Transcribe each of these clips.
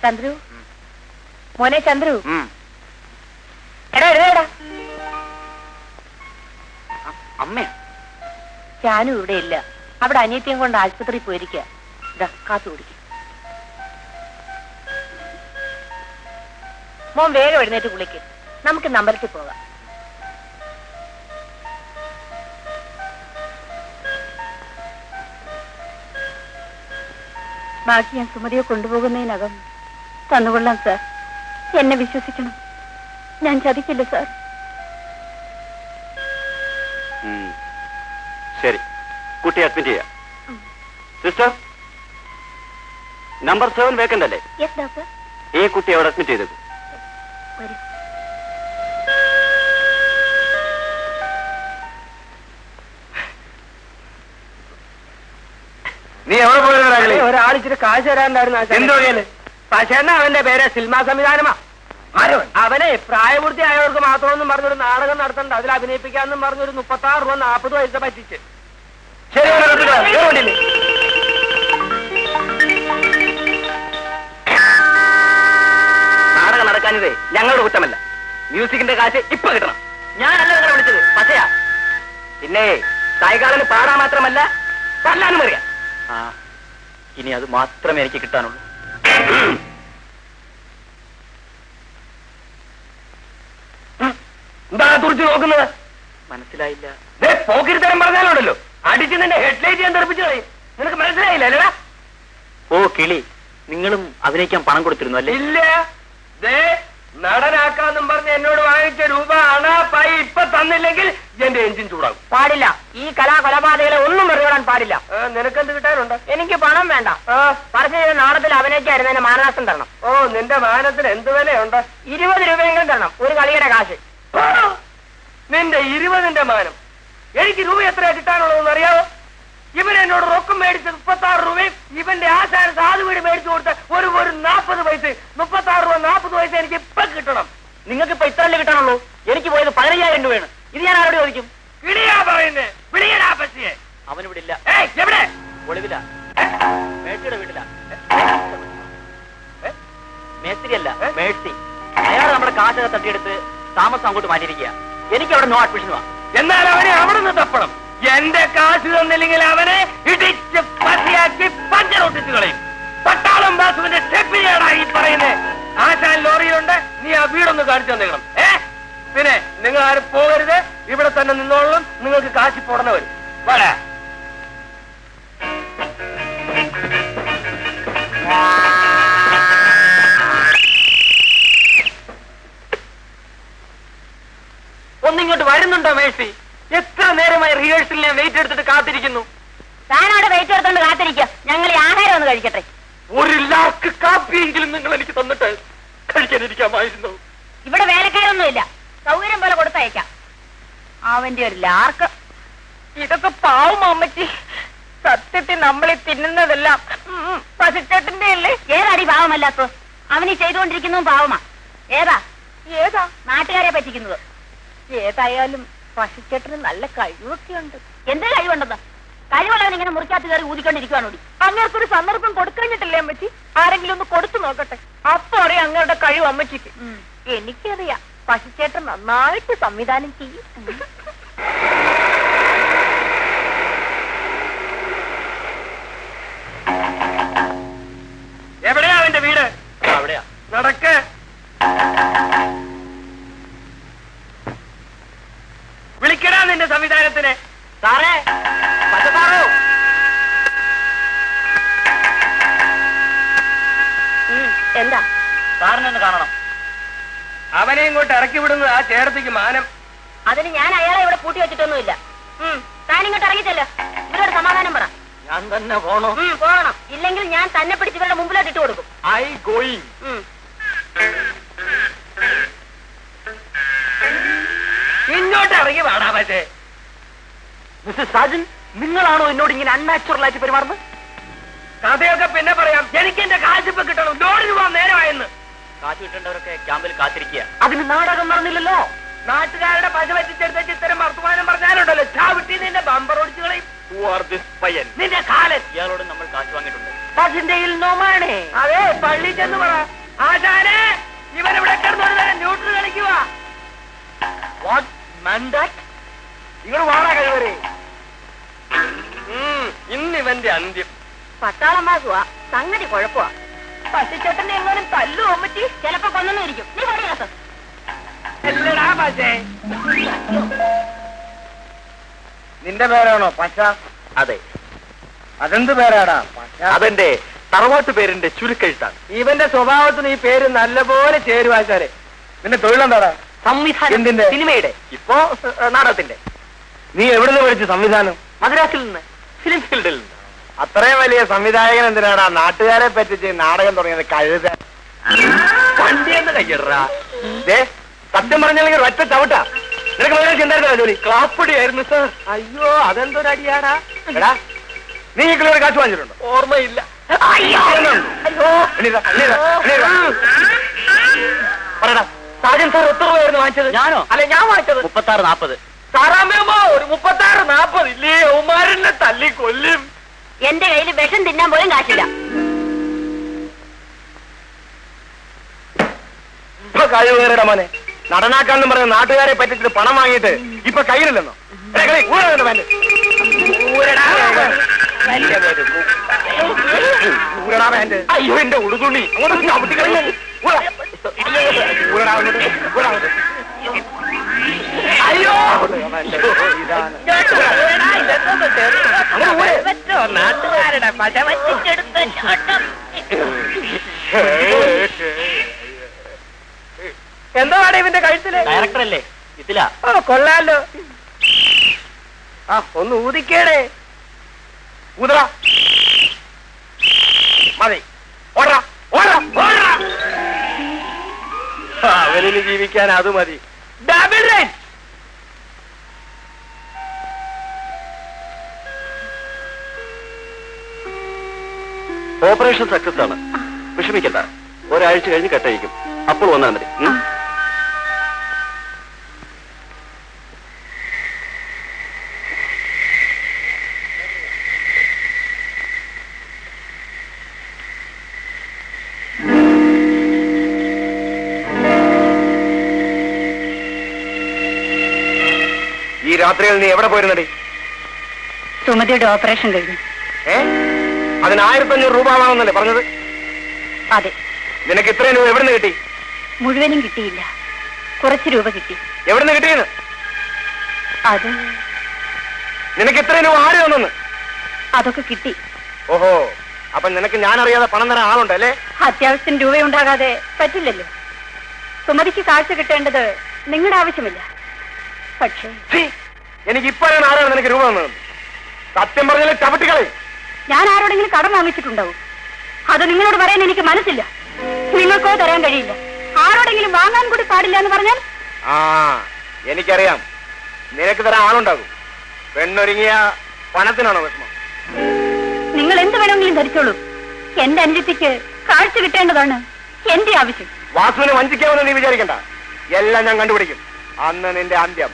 ചന്ദ്രു, മോനെ ചന്ദ്രു, എടാ എഴുതേടാ. അമ്മ ഞാനും ഇവിടെ ഇല്ല, അവിടെ അനിയത്തിയും കൊണ്ട് ആശുപത്രിയിൽ പോയിരിക്കുക. ഇതാ കാത്തു കുടിക്കും. മോൻ വേഗം എഴുന്നേറ്റ് കുളിക്ക്, നമുക്ക് അമ്പലത്തിൽ പോകാം. ബാക്കി ഞാൻ സുമതിയെ കൊണ്ടുപോകുന്നതിനകം തന്നുകൊള്ളാം സാർ. എന്നെ വിശ്വസിക്കണം, ഞാൻ ചതിക്കില്ല സാർ. ശരി, കുട്ടി അഡ്മിറ്റ് ചെയ്യാം. സിസ്റ്റർ, നമ്പർ 7 വേക്കന്റ് അല്ലേ? Yes doctor. ഈ കുട്ടി അവിടെ അഡ്മിറ്റ് ചെയ്തേക്കും. നീ എവിടെ പോയി? ഒരാളിച്ചിട്ട് കാശ് തരാണ്ടായിരുന്നു. എന്തോ പക്ഷേ അവന്റെ പേര് സിനിമാ സംവിധാനമാ. അവനെ പ്രായപൂർത്തിയായവർക്ക് മാത്രമൊന്നും പറഞ്ഞൊരു നാടകം നടത്തണ്ട, അതിൽ അഭിനയിപ്പിക്കാന്നും പറഞ്ഞൊരു 36 രൂപ 40 പൈസ പറ്റിച്ച്. ശരി, നാടകം നടക്കാഞ്ഞതേ ഞങ്ങളുടെ കുറ്റമല്ല. മ്യൂസിക്കിന്റെ കാശ് ഇപ്പൊ കിട്ടണം. ഞാനല്ല നിങ്ങളെ വിളിച്ചത്, പച്ചയാ. പിന്നെ സായികാലന് പാടാൻ മാത്രമല്ല തല്ലാനും അറിയാം. ഇനി അത് മാത്രമേ എനിക്ക് കിട്ടാനുള്ളൂ. എന്താ തുറച്ചു നോക്കുന്നത്? മനസ്സിലായില്ല. പോക്കിരിത്തരം പറഞ്ഞാലുണ്ടല്ലോ, അടിച്ച് നിന്റെ ഹെഡ്ലൈറ്റ് ഞാൻ തെറിപ്പിച്ചു കളയും. നിനക്ക് മനസ്സിലായില്ല അല്ലടാ? ഓ കിളി, നിങ്ങളും അഭിനയിക്കാൻ പണം കൊടുത്തിരുന്നു അല്ലേ? ഇല്ല, നടനാക്കാന്നും പറഞ്ഞ് എന്നോട് വാങ്ങിച്ച രൂപ അണാപ്പായി ഇപ്പൊ തന്നില്ലെങ്കിൽ എന്റെ എഞ്ചിൻ ചൂടാകും. പാടില്ല, ഈ കൊലപാതകളെ ഒന്നും വെറുതെ പാടില്ല. നിനക്കെന്ത് കിട്ടാനുണ്ട്? എനിക്ക് പണം വേണ്ട. പറഞ്ഞു ചെയ്ത നാടകത്തിൽ അഭിനയിക്കായിരുന്നു എന്നെ മാനനാശം തരണം. ഓ, നിന്റെ മാനത്തിന് എന്ത് വിലയുണ്ട്? 20 രൂപയെങ്കിലും തരണം, ഒരു കളിയുടെ കാശ്. നിന്റെ 20ന്റെ മാനം എനിക്ക് രൂപ എത്രയാ കിട്ടാനുള്ളതെന്ന് അറിയാവോ? ഇവൻ എന്നോട് റൊക്കം മേടിച്ച 36 രൂപയും ഇവന്റെ ആശാന സാധു വീട് മേടിച്ചു കൊടുത്ത ഒരു 40 പൈസ, 36 രൂപ 40 പൈസ എനിക്ക് ഇപ്പൊ കിട്ടണം. നിങ്ങൾക്ക് ഇപ്പൊ ഇത്രല്ലേ കിട്ടാനുള്ളൂ? എനിക്ക് പോയത് 15,000 രൂപയാണ്. ഇത് ഞാൻ ആരോട് ചോദിക്കും? കിളിയാ പറയുന്നേ, വിളിയനാ പശിയെ. അവനിവിടെ ഇല്ല. എവിടെ? ഒളിവില, മേഴ്സിയുടെ വീട്ടില. മേസ്തിരിയല്ല, മേഴ്സി. അയാൾ നമ്മുടെ കാശൊക്കെ തട്ടിയെടുത്ത് താമസം അങ്ങോട്ട് മാറ്റിയിരിക്കുക. എനിക്ക് അവിടെ നോ അഡ്മിഷൻ വാ. എന്നാൽ അവനെ അവിടെ നിന്ന് തപ്പണം. എന്റെ കാശ് തന്നില്ലെങ്കിൽ അവനെ ഇടിച്ച് പതിയാക്കി പഞ്ചറൊട്ടിച്ചു കളയും. പട്ടാളം ബാസുവിന്റെ സ്റ്റെപ്പിനെയാണ് ഈ പറയുന്നത്. ആശാൻ ലോറിയുണ്ട്, നീ ആ വീടൊന്ന് കാണിച്ചു തന്നേക്കണം. പിന്നെ നിങ്ങൾ ആരും പോകരുത്, ഇവിടെ തന്നെ നിന്നോളും. നിങ്ങൾക്ക് കാശി പോടണ വരും. വരാ. ഒന്നിങ്ങോട്ട് വരുന്നുണ്ടോ മേഴ്സി? എത്ര നേരമായി റിഹേഴ്സലിൽ ഞാൻ വെയിറ്റ് എടുത്തിട്ട് കാത്തിരിക്കുന്നു. താനവിടെ വെയിറ്റ് എടുത്തോണ്ട് കാത്തിരിക്കുക, ഞങ്ങൾ ഈ ആഹാരം ഒന്ന് കഴിക്കട്ടെ. ഒരു ലാർക്ക് കാപ്പിയെങ്കിലും നിങ്ങൾ എനിക്ക് തന്നിട്ട് കഴിക്കാനിരിക്കാമായിരുന്നു. ഇവിടെ വേലക്കാരൊന്നുമില്ല, സൗകര്യം പോലെ കൊടുത്തയക്കാം. അവന്റെ ഒരു ലാർക്ക്. ഇതൊക്കെ പാവം അമ്മച്ചി. സത്യത്തിൽ നമ്മളീ തിന്നുന്നതെല്ലാം പശുച്ചേട്ടന്റെ അല്ലേ? ഏതാടി പാവമല്ലാത്ത? അവനീ ചെയ്തുകൊണ്ടിരിക്കുന്നതും പാവമാ. ഏതാ ഏതാ നാട്ടുകാരെ പറ്റിക്കുന്നത്? ഏതായാലും പശുച്ചേട്ടന് നല്ല കഴിവൊക്കെ ഉണ്ട്. എന്ത് കഴിവുണ്ടെന്ന്? കഴിവുള്ളവൻ ഇങ്ങനെ മുറിക്കാത്ത കയറി ഊതിക്കൊണ്ടിരിക്കുവാണോടി? അങ്ങേർക്കൊരു സന്ദർഭം കൊടുക്കഴിഞ്ഞിട്ടില്ലേ അമ്മച്ചി? ആരെങ്കിലും ഒന്ന് കൊടുത്തു നോക്കട്ടെ, അപ്പൊ അറിയാം അങ്ങയുടെ കഴിവ് അമ്മച്ചിക്ക്. എനിക്കറിയാം, പശുച്ചേട്ടൻ നന്നായിട്ട് സംവിധാനം ചെയ്യും. എവിടെയാ അവന്റെ വീട്? അവിടെയാ. നടക്ക്. വിളിക്കടാ നിന്റെ സംവിധാനത്തിന്. സാറേ, പച്ചസാറോ? എന്താ? സാറിനൊന്ന് കാണണം. അവനെ ഇങ്ങോട്ട് ഇറക്കി വിടുന്നത് ആ ചേട്ടത്തിക്ക് മാനം. അതിന് ഞാൻ അയാളെ ഇവിടെ പൂട്ടി വെച്ചിട്ടൊന്നുമില്ല. താനിങ്ങോട്ട് ഇറങ്ങിച്ചല്ലോ, ഇവരോട് സമാധാനം പറ. ഞാൻ തന്നെ പോണോ? പോകണം, ഇല്ലെങ്കിൽ ഞാൻ തന്നെ പിടിച്ച് ഇവരുടെ മുമ്പിലോട്ട് ഇട്ട് കൊടുക്കും. I going. ഇങ്ങോട്ട് ഇറങ്ങി വേടാ. പക്ഷേ മിസ്റ്റർ സാജൻ, നിങ്ങളാണോ എന്നോട് ഇങ്ങനെ അൺനാച്ചുറൽ ആയിട്ട് പെരുമാറുന്നത്? കഥയൊക്കെ പിന്നെ പറയാം. എനിക്ക് എന്റെ കാശിപ്പ് കിട്ടണം. ലോഡിന് പോവാൻ നേരമായെന്ന്. കാശ് കിട്ടേണ്ടവരൊക്കെ ക്യാമ്പിൽ കാത്തിരിക്കുക. അതിന് നാടകം നടന്നില്ലല്ലോ. നാട്ടുകാരുടെ പശ പറ്റിച്ചെടുത്തേക്ക് ഇത്തരം വർത്തമാനം പറഞ്ഞാലുണ്ടല്ലോ, ചാവിട്ടി നിന്റെ ബമ്പർ ഓടിച്ചു കളയും. നിന്റെ കാലൻ. ഇയാളോട് നമ്മൾ കാശ് വാങ്ങിയിട്ടുണ്ട്. പസിന്റെയിൽ നോമാണേ. അതെ, പള്ളി ചെന്ന് പറ, ആശാനെ ഇവനിവിടെ കിടന്നൊരു ന്യൂട്രൽ കളിക്കുക. നിങ്ങൾ വാടാ കഴിവരെ. ഇന്നിവന്റെ അന്ത്യം. പട്ടാളം മാസുവാ, സംഗതി കുഴപ്പമാ. പശുച്ചേട്ടന്റെ എങ്ങാനും തല്ലു അമ്മച്ചി, ചിലപ്പോ കൊന്നിരിക്കും. നീ പറയാത്ത എല്ലടാ പക്ഷേ. നിന്റെ പേരാണോ പശ? അതെ. അതെന്ത് പേരാടാ പശ? അതെന്റെ തറവാട്ട് പേരിന്റെ ചുരുക്കെഴുത്താണ്. ഇവന്റെ സ്വഭാവത്തിന് ഈ പേര് നല്ലപോലെ ചേരുവാച്ചാലേ. നിന്റെ തൊഴിലെന്താടാ? സംവിധാനം. എന്തിന്റെ? സിനിമയുടെ. ഇപ്പോ നാടകത്തിന്റെ. നീ എവിടുന്ന് പഠിച്ചു സംവിധാനം? മദ്രാസിൽ നിന്ന്, ഫിലിം ഫീൽഡിൽ നിന്ന്. അത്രയും വലിയ സംവിധായകൻ എന്തിനാടാ നാട്ടുകാരെ പറ്റിച്ച് നാടകം തുടങ്ങിയത്? കഴുത വണ്ടിയെന്ന് കയ്യറാ. സത്യം പറഞ്ഞില്ലെങ്കിൽ ഒറ്റ ചവിട്ടാ. നിനക്ക് മദ്രാസ് എന്തായിരുന്നോ ജോലി? ക്ലാപ്പടിയായിരുന്നു സാർ. അയ്യോ, അതെന്തൊരടിയാടാ. എടാ, നീ ഈ കിളിയൊരു കാശ് വാങ്ങിച്ചിട്ടുണ്ടോ? ഓർമ്മയില്ല. പറയടാ. സാജൻ സാർ എത്ര രൂപയായിരുന്നു വാങ്ങിച്ചത്? ഞാനോ? അല്ല, ഞാൻ വാങ്ങിച്ചത് 36-40. സാറാമ്മ ഒരു 36-40 ഇല്ലേ? ഉമാരനെ തല്ലി കൊല്ലും. എന്റെ കയ്യിൽ വിഷം തിന്നാൻ പോലും കാശില്ല. ഇപ്പൊ കഴിവ് കയറിടാ മോനെ. നടനാക്കാന്നും പറഞ്ഞ നാട്ടുകാരെ പറ്റിച്ചിട്ട് പണം വാങ്ങിയിട്ട് ഇപ്പൊ കയ്യിലില്ലെന്നോ? അയ്യോ, എന്റെ ഉടുതുണി. അയ്യോ, നാട്ടുകാരുടെ പശവച്ചിട്ടെടുത്ത ചാട്ടം. എന്താ പാടേ ഇവന്റെ കഴുത്തില്? ഡയറക്ടറല്ലേ ഇതില? ഓ, കൊള്ളാലോ. ആ, ഒന്ന് ഊതിക്കേടേ. ഊതറ മതി. ഓടാ ഓടാ ഓടാ. അവനിന് ജീവിക്കാൻ അത് മതി. Double right. ഓപ്പറേഷൻ സക്സസ് ആണ്. വിഷമിക്കണ്ട, ഒരാഴ്ച കഴിഞ്ഞ് കെട്ടയക്കും. അപ്പോൾ വന്നാൽ മതി. ഈ രാത്രിയിൽ നീ എവിടെ പോയിരുന്നടി? സുമതിയുടെ ഓപ്പറേഷൻ കഴിഞ്ഞു. അതിന് 1500 രൂപ ആവാമെന്നല്ലേ പറഞ്ഞത്? അതെ. നിനക്ക് ഇത്രയും രൂപ എവിടുന്ന് കിട്ടി? മുഴുവനും കിട്ടിയില്ല, കുറച്ച് രൂപ കിട്ടി. എവിടുന്ന് കിട്ടിയെന്ന്? അത് നിനക്ക് ഇത്രയും രൂപ ആര് തന്നെന്ന്? അതൊക്കെ കിട്ടി. ഓഹോ, അപ്പൊ നിനക്ക് ഞാൻ അറിയാതെ പണം തരാൻ ആളുണ്ടല്ലേ? അത്യാവശ്യത്തിന് രൂപയുണ്ടാകാതെ പറ്റില്ലല്ലോ. സുമതിക്ക് കാഴ്ച കിട്ടേണ്ടത് നിങ്ങളുടെ ആവശ്യമില്ല. പക്ഷേ എനിക്ക് ഇപ്പോഴാണ് ആരാണ് നിനക്ക് രൂപ തന്നത്? സത്യം പറഞ്ഞാൽ ചവിട്ടിക്കളെ. ഞാൻ ആരോടെങ്കിലും കടം വാങ്ങിച്ചിട്ടുണ്ടാവും. അത് നിങ്ങളോട് പറയാൻ എനിക്ക് മനസ്സില്ല. നിങ്ങൾക്കോ തരാൻ കഴിയില്ല. ആരോടെങ്കിലും വാങ്ങാൻ കൂടി പാടില്ല എന്ന് പറഞ്ഞാൽ? ആ, എനിക്കറിയാം. നിനക്ക് തരാൻ ആളുണ്ടാകും. പെണ്ണൊരുങ്ങിയ പണത്തിനാണോ വിഷമം? നിങ്ങൾ എന്ത് വേണമെങ്കിലും ധരിച്ചോളൂ. എന്റെ അനുജത്തിക്ക് കാഴ്ച കിട്ടേണ്ടതാണ് എന്റെ ആവശ്യം. വാസുവിനെ വഞ്ചിക്കാമെന്ന് നീ വിചാരിക്കണ്ട. എല്ലാം ഞാൻ കണ്ടുപിടിക്കും. അന്ന് നിന്റെ അന്ത്യം.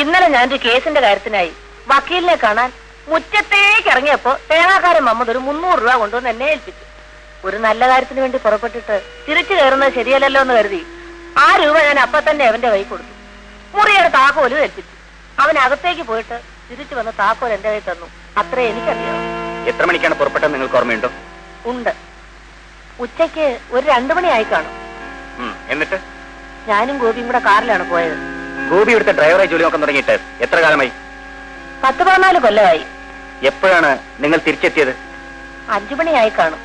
ഇന്നലെ ഞാനൊരു കേസിന്റെ കാര്യത്തിനായി വക്കീലിനെ കാണാൻ മുറ്റത്തേക്ക് ഇറങ്ങിയപ്പോ തേങ്ങാക്കാരൻ മമ്മദ് ഒരു 300 രൂപ കൊണ്ടുവന്ന് എന്നെ ഏൽപ്പിച്ചു. ഒരു നല്ല കാര്യത്തിന് വേണ്ടി പുറപ്പെട്ടിട്ട് തിരിച്ചു കയറുന്നത് ശരിയല്ലല്ലോ എന്ന് കരുതി ആ രൂപ ഞാൻ അപ്പൊ തന്നെ അവന്റെ കൈ കൊടുത്തു. മുറിയുടെ താക്കോലും ഏൽപ്പിച്ചു. അവൻ അകത്തേക്ക് പോയിട്ട് തിരിച്ചു വന്ന് താക്കോൽ എന്റെ കൈ തന്നു. അത്രേ എനിക്കറിയാം. എത്ര മണിക്കാണ് പുറപ്പെട്ടത് നിങ്ങൾക്ക് ഓർമ്മയുണ്ടോ? ഉണ്ട്. ഉച്ചയ്ക്ക് ഒരു 2 മണിയായി കാണും. എന്നിട്ട് ഞാനും ഗോപിയും കൂടെ കാറിലാണ് പോയത്. ഗോപി ഇവിടുത്തെ ഡ്രൈവറായി ജോലി നോക്കാൻ തുടങ്ങിയിട്ട് എത്ര കാലമായി? 10-14 കൊല്ലമായി. എപ്പോഴാണ് നിങ്ങൾ തിരിച്ചെത്തിയത്? 5 മണിയായി കാണും.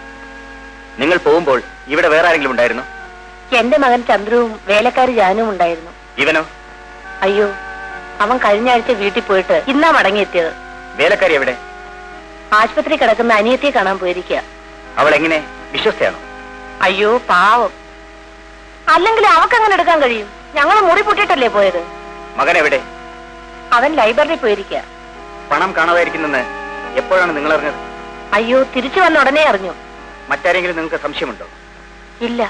നിങ്ങൾ പോകുമ്പോൾ ഇവിടെ വേറെ ആരെങ്കിലും ഉണ്ടായിരുന്നു? എന്റെ മകൻ ചന്ദ്രുവും വേലക്കാരി ജാനുവും ഉണ്ടായിരുന്നു. ഇവനോ? അയ്യോ, അവൻ കഴിഞ്ഞ ആഴ്ച വീട്ടിൽ പോയിട്ട് ഇന്നാ മടങ്ങിയെത്തിയത്. വേലക്കാരി എവിടെ? ആശുപത്രി കിടക്കുന്ന അനിയത്തിയെ കാണാൻ പോയിരിക്കുക. അവൾ എങ്ങനെ, വിശ്വസ്തയാണോ? അയ്യോ പാവം. അല്ലെങ്കിൽ അവക്കങ്ങനെ എടുക്കാൻ കഴിയും? ഞങ്ങൾ മുറി പൂട്ടിയിട്ടല്ലേ പോയത്. മകൻ എവിടെ? അവൻ ലൈബ്രറിയിൽ പോയിരിക്കുക. പണം കാണാതായിരിക്കുന്നെന്ന് എപ്പോഴാണ് നിങ്ങൾ അറിഞ്ഞത്? അയ്യോ, തിരിച്ചു വന്ന ഉടനെ അറിഞ്ഞു. മറ്റാരെങ്കിലും നിങ്ങൾക്ക് സംശയമുണ്ടോ? ഇല്ല.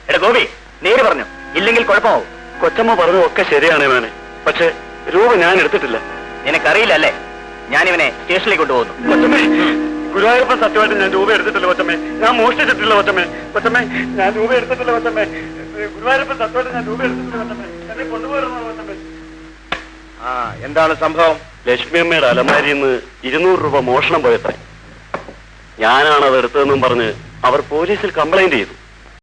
എടാ ഗോപി, നേര് പറഞ്ഞു, ഇല്ലെങ്കിൽ കുഴപ്പമാവും. കൊച്ചമ്മ പറഞ്ഞതൊക്കെ ശരിയാണ് മോനെ. പക്ഷെ രൂപ ഞാൻ എടുത്തിട്ടില്ല. നിനക്കറിയില്ല അല്ലേ? ഞാനിവനെ സ്റ്റേഷനിലേക്ക് കൊണ്ടുപോകുന്നു. കൊച്ചമ്മേ, ഗുരുവായൂരപ്പൻ സത്യമായിട്ട് ഞാൻ രൂപ എടുത്തിട്ടില്ല കൊച്ചമ്മേ. ഞാൻ മോഷ്ടിച്ചിട്ടില്ല കൊച്ചമ്മേ. കൊച്ചമ്മേ, ഞാൻ രൂപ എടുത്തിട്ടില്ല കൊച്ചമ്മേ. ഗുരുവായൂരപ്പൻ സത്യമായിട്ട് ഞാൻ രൂപ എടുത്തിട്ടില്ല കൊച്ചമ്മേ. എന്നെ കൊണ്ടുപോയിരുന്നു കൊച്ചമ്മേ. എന്താണ് സംഭവം? ലക്ഷ്മി അമ്മയുടെ അലമാരിയിൽ നിന്ന് 200 രൂപ മോഷണം പോയത്രേ. ഞാനാണ് അത് എടുത്തതെന്നും പറഞ്ഞ് അവർ പോലീസിൽ കംപ്ലൈന്റ് ചെയ്തു.